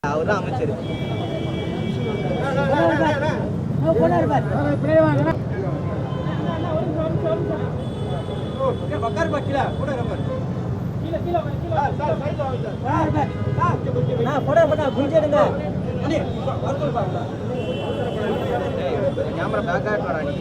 அவர்தான் அமைச்சர். Camera back ஆயிட்டா நீ.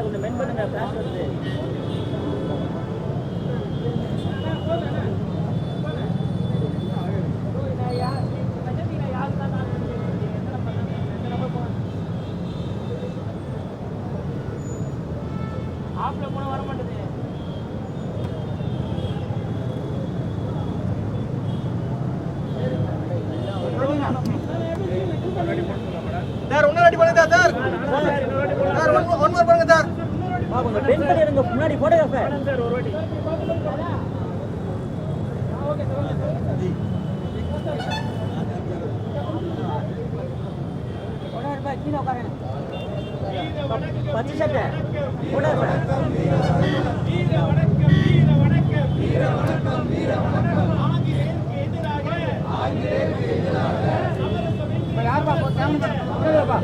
கொஞ்சம் மென் பண்ணுங்க. ஃபிளாஷ் வருது. ஆப்ல போன வர மாட்டேது. சார் ஒன்னு ரெடி பண்ணுங்க சார். சார் ஒன் மோர் பண்ணுங்க சார். கொஞ்சம் பென் பண்ணி எடுங்க. முன்னாடி போடுங்க சார். சார் ஒரு வாட்டி. Okay sir. ஓடா பா கீழ உட்காருங்க. பச்சை சட்டை ஓடா பா. வீர வணக்கம் வீர வணக்கம் வீர வணக்கம் வீர வணக்கம். ஆங்கிலேயருக்கு எதிராக யார் பா கேமரா ஓடா பா.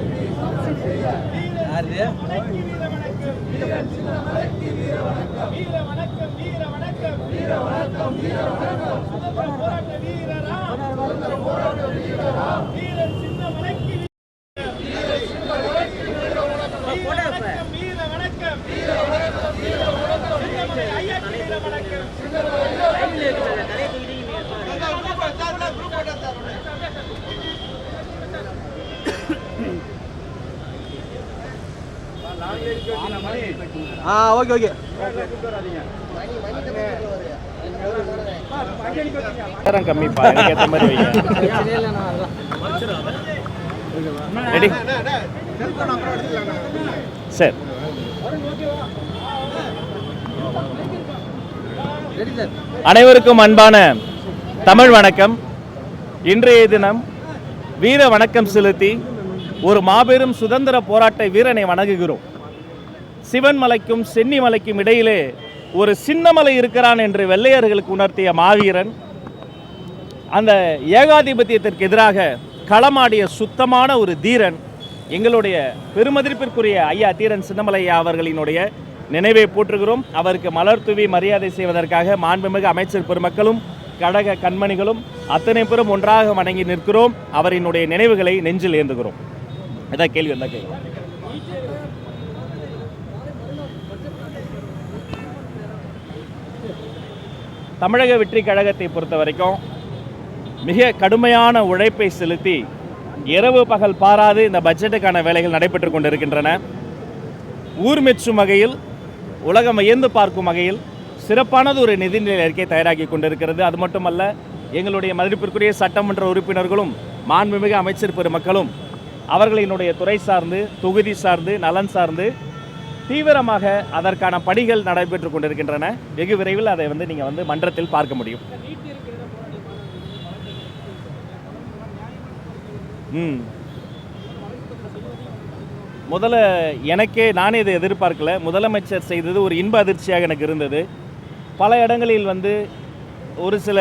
யாரு? வீர வணக்கம் வீர வணக்கம் வீர வணக்கம் வீர வணக்கம் வீர வணக்கம் வீர வணக்கம். சுதந்திர போராட்ட வீரரா போராட்ட வீரரா வீர சின்ன வணக்கி வீர சின்ன வணக்கி வீர வணக்கம் வீர வணக்கம் வீர வணக்கம் வீர வணக்கம் சின்னமலை ஐயாக்கு வீர வணக்கம் சின்னமலை ஐயாக்கு நிறைய குரூப் போட்டா சார். Okay okay. கம்மிப்பா எனக்கு ஏற்ற மாதிரி வைங்க. Ready sir. அனைவருக்கும் அன்பான தமிழ் வணக்கம். இன்றைய தினம் வீர வணக்கம் செலுத்தி ஒரு மாபெரும் சுதந்திர போராட்ட வீரனை வணங்குகிறோம். சிவன்மலைக்கும் சென்னிமலைக்கும் இடையிலே ஒரு சின்னமலை இருக்கிறான் என்று வெள்ளையர்களுக்கு உணர்த்திய மாவீரன், அந்த ஏகாதிபத்தியத்திற்கு எதிராக களமாடிய சுத்தமான ஒரு தீரன், எங்களுடைய பெருமதிப்பிற்குரிய ஐயா தீரன் சின்னமலை ஐயா அவர்களினுடைய நினைவை போற்றுகிறோம். அவருக்கு மலர் தூவி மரியாதை செய்வதற்காக மாண்புமிகு அமைச்சர் பெருமக்களும் கழக கண்மணிகளும் அத்தனை பேரும் ஒன்றாக வணங்கி நிற்கிறோம். அவரினுடைய நினைவுகளை நெஞ்சில் ஏந்துகிறோம். இதான் கேள்வி வந்தா கேள்வி. தமிழக வெற்றி கழகத்தை பொறுத்த வரைக்கும் மிக கடுமையான உழைப்பை செலுத்தி இரவு பகல் பாராது இந்த பட்ஜெட்டுக்கான வேலைகள் நடைபெற்று கொண்டிருக்கின்றன. ஊர் மெச்சும் வகையில், உலகம் வியந்து பார்க்கும் வகையில் சிறப்பானது ஒரு நிதிநிலை அறிக்கை தயாராகி கொண்டிருக்கிறது. அது மட்டுமல்ல, எங்களுடைய மதிப்பிற்குரிய சட்டமன்ற உறுப்பினர்களும் மாண்புமிகு அமைச்சர் பெருமக்களும் அவர்களினுடைய துறை சார்ந்து, தொகுதி சார்ந்து, நலன் சார்ந்து தீவிரமாக அதற்கான பணிகள் நடைபெற்று கொண்டிருக்கின்றன. வெகு விரைவில் அதை நீங்கள் மன்றத்தில் பார்க்க முடியும். முதல்ல நானே இதை எதிர்பார்க்கல. முதலமைச்சர் செய்தது ஒரு இன்ப அதிர்ச்சியாக எனக்கு இருந்தது. பல இடங்களில் ஒரு சில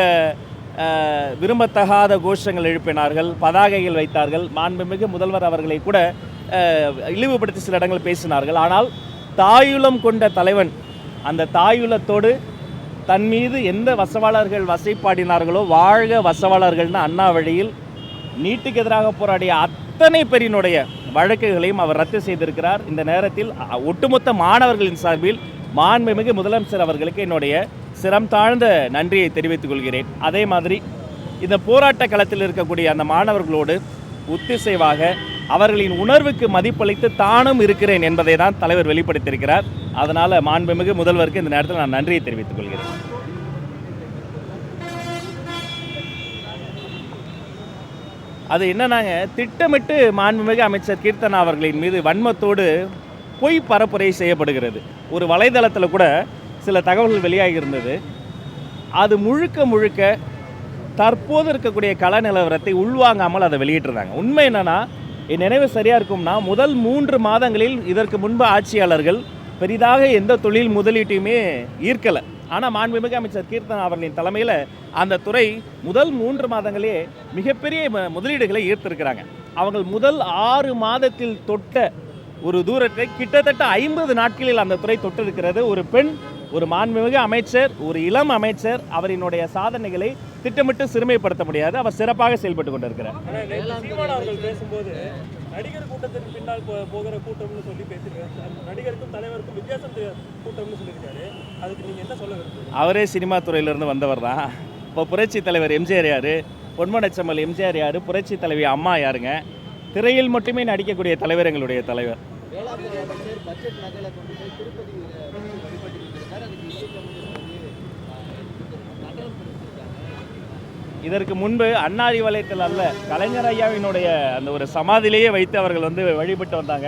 விரும்பத்தகாத கோஷங்கள் எழுப்பினார்கள், பதாகைகள் வைத்தார்கள். மாண்புமிகு முதல்வர் அவர்களை கூட இழிவுபடுத்தி சில இடங்கள் பேசினார்கள். ஆனால் தாயுளம் கொண்ட தலைவன், அந்த தாயுளத்தோடு தன் மீது எந்த வசவாளர்கள் வசைப்பாடினார்களோ, வாழ்க வசவாளர்கள்னு அண்ணா வழியில் நீட்டுக்கு எதிராக போராடிய அத்தனை பேரினுடைய வழக்குகளையும் அவர் ரத்து செய்திருக்கிறார். இந்த நேரத்தில் ஒட்டுமொத்த மாணவர்களின் சார்பில் மாண்புமிகு முதலமைச்சர் அவர்களுக்கு என்னுடைய சிரம் தாழ்ந்த நன்றியை தெரிவித்துக் கொள்கிறேன். அதே மாதிரி இந்த போராட்ட களத்தில் இருக்கக்கூடிய அந்த மாணவர்களோடு ஒத்திசைவாக அவர்களின் உணர்வுக்கு மதிப்பளித்து தானும் இருக்கிறேன் என்பதை தான் தலைவர் வெளிப்படுத்தியிருக்கிறார். அதனால் மாண்புமிகு முதல்வருக்கு இந்த நேரத்தில் நான் நன்றியை தெரிவித்துக் கொள்கிறேன். அது என்னன்னாங்க, திட்டமிட்டு மாண்புமிகு அமைச்சர் கீர்த்தனா அவர்களின் மீது வன்மத்தோடு பொய் பரப்புரை செய்யப்படுகிறது. ஒரு வலைதளத்தில் கூட சில தகவல்கள் வெளியாகி இருந்தது. அது முழுக்க முழுக்க தற்போது இருக்கக்கூடிய கள நிலவரத்தை உள்வாங்காமல் அதை வெளியிட்டிருந்தாங்க. உண்மை என்னன்னா, என் நினைவு சரியாக இருக்கும்னா முதல் 3 மாதங்களில் இதற்கு முன்பு ஆட்சியாளர்கள் பெரிதாக எந்த தொழில் முதலீட்டையுமே ஈர்க்கலை. ஆனால் மாண்புமிகு அமைச்சர் கீர்த்தனா அவர்களின் தலைமையில் அந்த துறை முதல் 3 மாதங்களே மிகப்பெரிய முதலீடுகளை ஈர்த்திருக்கிறாங்க. அவங்க முதல் 6 மாதத்தில் தொட்ட ஒரு தூரத்தை கிட்டத்தட்ட 50 நாட்களில் அந்த துறை தொட்டிருக்கிறது. ஒரு பெண், ஒரு மாண்புமிகு அமைச்சர், ஒரு இளம் அமைச்சர், அவரினுடைய சாதனைகளை திட்டமிட்டு சிறுமைப்படுத்த முடியாது. அவர் சிறப்பாக செயல்பட்டு கொண்டிருக்கிறார். சீமான் அவர்கள் பேசும்போது நடிகர் கூட்டத்திற்கு பின்னால் போகிற கூட்டம்னு சொல்லி பேசியிருக்காரு. நடிகருக்கும் தலைவருக்கும் வித்தியாசம் கூட்டம்னு சொல்லியிருக்காரு. அதுக்கு நீங்கள் என்ன சொல்ல விரும்புறீங்க? அவரே சினிமா துறையிலிருந்து வந்தவர் தான். இப்போ புரட்சி தலைவர் எம்ஜிஆர் யார், பொன்மனச்செம்மல் எம்ஜிஆர் யார், புரட்சி தலைவி அம்மா யாருங்க? திரையில் மட்டுமே நடிக்கக்கூடிய தலைவர் எங்களுடைய தலைவர். இதற்கு முன்பு அண்ணாரி வலயத்தில் அல்ல, கலைஞர் ஐயாவினுடைய அந்த ஒரு சமாதியிலேயே வைத்து அவர்கள் வழிபட்டு வந்தாங்க.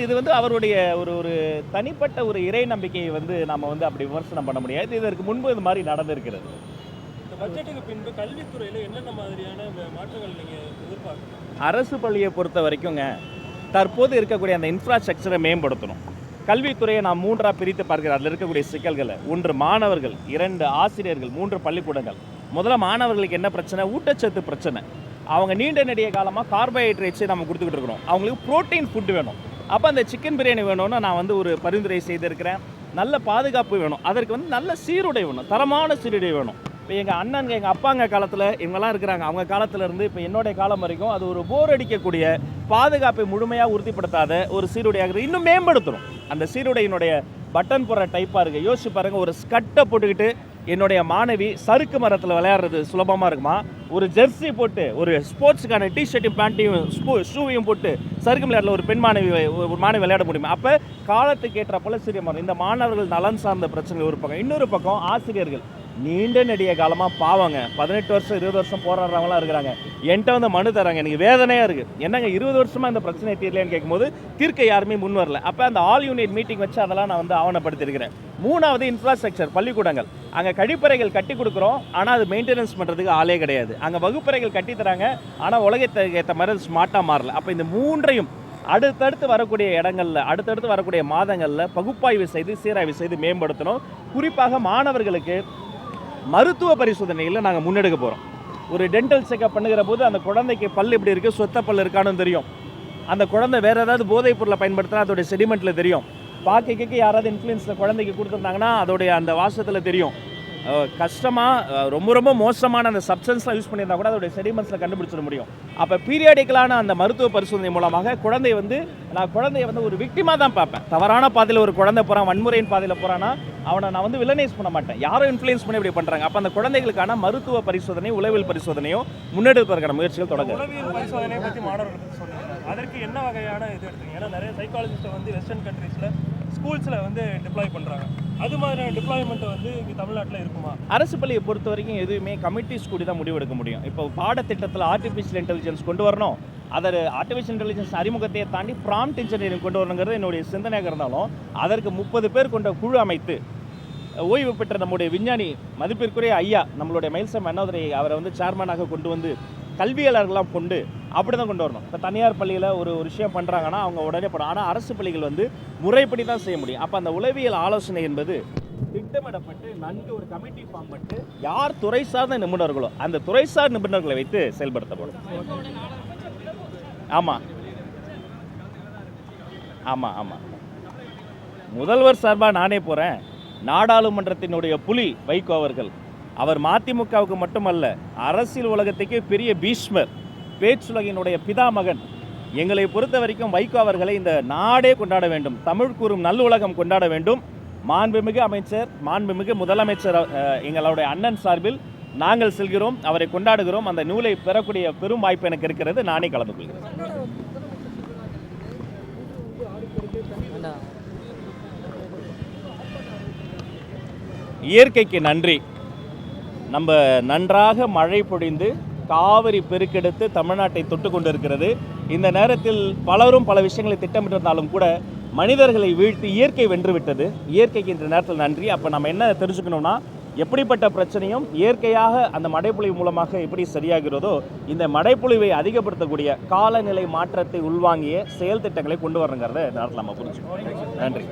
இது அவருடைய ஒரு தனிப்பட்ட ஒரு இறை நம்பிக்கையை நாம் அப்படி விமர்சனம் பண்ண முடியாது. இதற்கு முன்பு இது மாதிரி நடந்திருக்கிறது. இந்த பட்ஜெட்டுக்கு பின்பு கல்வித்துறையில் என்னென்ன மாதிரியான மாற்றங்கள் நீங்கள் எதிர்பார்க்கணும்? அரசு பள்ளியை பொறுத்த வரைக்குங்க, தற்போது இருக்கக்கூடிய அந்த இன்ஃப்ராஸ்ட்ரக்சரை மேம்படுத்தணும். கல்வித்துறையை நாம் 3ஆக பிரித்து பார்க்கிறோம். அதில் இருக்கக்கூடிய சிக்கல்களை: 1 மாணவர்கள், 2 ஆசிரியர்கள், 3 பள்ளிக்கூடங்கள். முதல்ல மாணவர்களுக்கு என்ன பிரச்சனை? ஊட்டச்சத்து பிரச்சனை. அவங்க நீண்ட நெடிய காலமாக கார்போஹைட்ரேட்ஸை நம்ம கொடுத்துக்கிட்டு இருக்கிறோம். அவங்களுக்கு ப்ரோட்டீன் ஃபுட்டு வேணும். அப்போ அந்த சிக்கன் பிரியாணி வேணும்னு நான் ஒரு பரிந்துரை செய்திருக்கிறேன். நல்ல பாதுகாப்பு வேணும். அதற்கு நல்ல சீருடை வேணும், தரமான சீருடை வேணும். இப்போ எங்கள் அண்ணனுங்க, எங்கள் அப்பாங்க காலத்தில் இவங்கெல்லாம் இருக்கிறாங்க. அவங்க காலத்திலேருந்து இப்போ என்னுடைய காலம் வரைக்கும் அது ஒரு போர் அடிக்கக்கூடிய, பாதுகாப்பை முழுமையாக உறுதிப்படுத்தாத ஒரு சீருடையாக இன்னும் மேம்படுத்தணும். அந்த சீருடையினுடைய பட்டன் போடுற டைப்பாக இருக்குது. யோசிச்சு பாருங்கள், ஒரு ஸ்கர்ட்டை போட்டுக்கிட்டு என்னுடைய மாணவி சறுக்கு மரத்தில் விளையாடுறது சுலபமாக இருக்குமா? ஒரு ஜெர்சி போட்டு, ஒரு ஸ்போர்ட்ஸுக்கான டிஷர்ட்டையும் பேண்ட்டையும் ஷூவையும் போட்டு சறுக்கு விளையாடல ஒரு மாணவி விளையாட முடியுமா? அப்போ காலத்துக்கு ஏற்ற போல சிறிய மரம். இந்த மாணவர்கள் நலன் சார்ந்த பிரச்சனைகள் ஒரு பக்கம். இன்னொரு பக்கம் ஆசிரியர்கள் நீண்ட நெடிய காலமாக பாவங்க 18 வருஷம் 20 வருஷம் போராடுறவங்களாம் இருக்கிறாங்க. என்கிட்ட மனு தராங்க. எனக்கு வேதனையாக இருக்குது. என்னங்க 20 வருஷமாக இந்த பிரச்சனை தீரலைன்னு கேட்கும்போது தீர்க்க யாருமே முன் வரல. அப்போ அந்த ஆல் யூனிட் மீட்டிங் வச்சு அதெல்லாம் நான் ஆவணப்படுத்தியிருக்கிறேன். 3வது இன்ஃப்ராஸ்ட்ரக்சர், பள்ளிக்கூடங்கள். அங்கே கழிப்பறைகள் கட்டி கொடுக்குறோம், ஆனால் அது மெயின்டெனன்ஸ் பண்ணுறதுக்கு ஆளே கிடையாது. அங்கே வகுப்பறைகள் கட்டி தராங்க, ஆனால் உலகத்துக்கு ஏற்ற மாதிரி ஸ்மார்ட்டாக மாறல. அப்போ இந்த 3ஐயும் அடுத்தடுத்து வரக்கூடிய இடங்களில், அடுத்தடுத்து வரக்கூடிய மாதங்களில் பகுப்பாய்வு செய்து சீராய்வு செய்து மேம்படுத்தணும். குறிப்பாக மாணவர்களுக்கு மருத்துவ பரிசோதனையில் நாங்கள் முன்னெடுக்க போகிறோம். ஒரு டென்டல் செக்அப் பண்ணுகிற போது அந்த குழந்தைக்கு பல் எப்படி இருக்குது, சொத்த பல் இருக்கான்னு தெரியும். அந்த குழந்தை வேறு ஏதாவது போதைப் பொருளை பயன்படுத்தினா அதோடைய செடிமெண்ட்டில் தெரியும். பாக்கைக்கு யாராவது இன்ஃப்ளூயன்ஸில் குழந்தைக்கு கொடுத்துருந்தாங்கன்னா அதோடைய அந்த வாசத்தில் தெரியும். கஷ்டமாக ரொம்ப மோசமான அந்த சப்ஸ்டன்ஸ்லாம் யூஸ் பண்ணியிருந்தா கூட அதோடைய செடிமெண்ட்ஸில் கண்டுபிடிச்சிட முடியும். அப்போ பீரியாடிக்கலான அந்த மருத்துவ பரிசோதனை மூலமாக நான் குழந்தைய ஒரு விக்டிமாக தான் பார்ப்பேன். தவறான பாதையில் ஒரு குழந்தை போகிறான், வன்முறையின் பாதையில் போகிறான்னா அவனை நான் வில்லனைஸ் பண்ண மாட்டேன். யாரும் இன்ஃப்ளூயன்ஸ் பண்ணி இப்படி பண்ணுறாங்க. அப்போ அந்த குழந்தைகளுக்கான மருத்துவ பரிசோதனை, உளவியல் பரிசோதனையும் முன்னெடுப்பதற்கான முயற்சிகள் தொடங்க. உளவியல் பரிசோதனை பற்றி மாணவர்களுக்கு சொல்லுங்கள். அதற்கு என்ன வகையான இது எடுத்துங்க? ஏன்னா நிறைய சைக்காலஜிஸ்ட்டை வெஸ்டர்ன் கண்ட்ரீஸில் ஸ்கூல்ஸில் டிப்ளாய் பண்ணுறாங்க. அது மாதிரியான டிப்ளாய்மெண்ட் இங்கே தமிழ்நாட்டில் இருக்குமா? அரசு பள்ளியை பொறுத்த வரைக்கும் எதுவுமே கமிட்டிஸ் கூடி தான் முடிவெடுக்க முடியும். இப்போ பாடத்திட்டத்தில் ஆர்டிஃபிஷியல் இன்டெலிஜென்ஸ் கொண்டு வரணும். அதை ஆர்டிஃபிஷியல் இன்டெலிஜென்ஸ் அறிமுகத்தை தாண்டி ப்ராம்ப்ட் இன்ஜினியரிங் கொண்டு வரணுங்கிறது என்னுடைய சிந்தனையாக இருந்தாலும் அதற்கு 30 பேர் கொண்ட குழு அமைத்து ஓய்வு பெற்ற நம்முடைய விஞ்ஞானி மதிப்பிற்குரிய ஐயா நம்மளுடைய மயில்சாமி அண்ணாதுரை அவரை சேர்மனாக கொண்டு கல்வியாளர்கள்லாம் கொண்டு அப்படி தான் கொண்டு வரணும். இப்போ தனியார் பள்ளியில் ஒரு விஷயம் பண்ணுறாங்கன்னா அவங்க உடனே பண்ணணும். ஆனால் அரசு பள்ளிகள் முறைப்படி தான் செய்ய முடியும். அப்போ அந்த உளவியல் ஆலோசனை என்பது திட்டமிடப்பட்டு நன்கு ஒரு கமிட்டி ஃபார்ம் பண்ணிட்டு யார் துறை சார்ந்த நிபுணர்களோ அந்த துறை சார் நிபுணர்களை வைத்து செயல்படுத்தப்படும். ஆமாம் ஆமாம் ஆமாம் முதல்வர் சார்பாக நானே போகிறேன். நாடாளுமன்றத்தினுடைய புலி வைகோ அவர்கள், அவர் மதிமுகவுக்கு மட்டுமல்ல அரசியல் உலகத்துக்கே பெரிய பீஷ்மர். பேச்சுலகினுடைய பிதாமகன். எங்களை பொறுத்த வரைக்கும் வைகோ அவர்களை இந்த நாடே கொண்டாட வேண்டும், தமிழ் கூறும் நல்லுலகம் கொண்டாட வேண்டும். மாண்புமிகு அமைச்சர், மாண்புமிகு முதலமைச்சர் எங்களுடைய அண்ணன் சார்பில் நாங்கள் செல்கிறோம், அவரை கொண்டாடுகிறோம். அந்த நூலை பெறக்கூடிய பெரும் வாய்ப்பு எனக்கு இருக்கிறது. நானே கலந்து கொள்கிறேன். இயற்கைக்கு நன்றி. நம்ம நன்றாக மழை பொழிந்து காவிரி பெருக்கெடுத்து தமிழ்நாட்டை தொட்டு கொண்டிருக்கிறது. இந்த நேரத்தில் பலரும் பல விஷயங்களை திட்டமிட்டிருந்தாலும் கூட மனிதர்களை வீழ்த்தி இயற்கை வென்றுவிட்டது. இயற்கைக்கு இந்த நேரத்தில் நன்றி. அப்போ நம்ம என்ன தெரிஞ்சுக்கணும்னா, எப்படிப்பட்ட பிரச்சனையும் இயற்கையாக அந்த மழைப்பொழிவு மூலமாக எப்படி சரியாகிறதோ, இந்த மழைப்பொழிவை அதிகப்படுத்தக்கூடிய காலநிலை மாற்றத்தை உள்வாங்கிய செயல் திட்டங்களை கொண்டு வரணுங்கிறத இந்த நேரத்தில் நம்ம புரிஞ்சுக்கணும். நன்றி.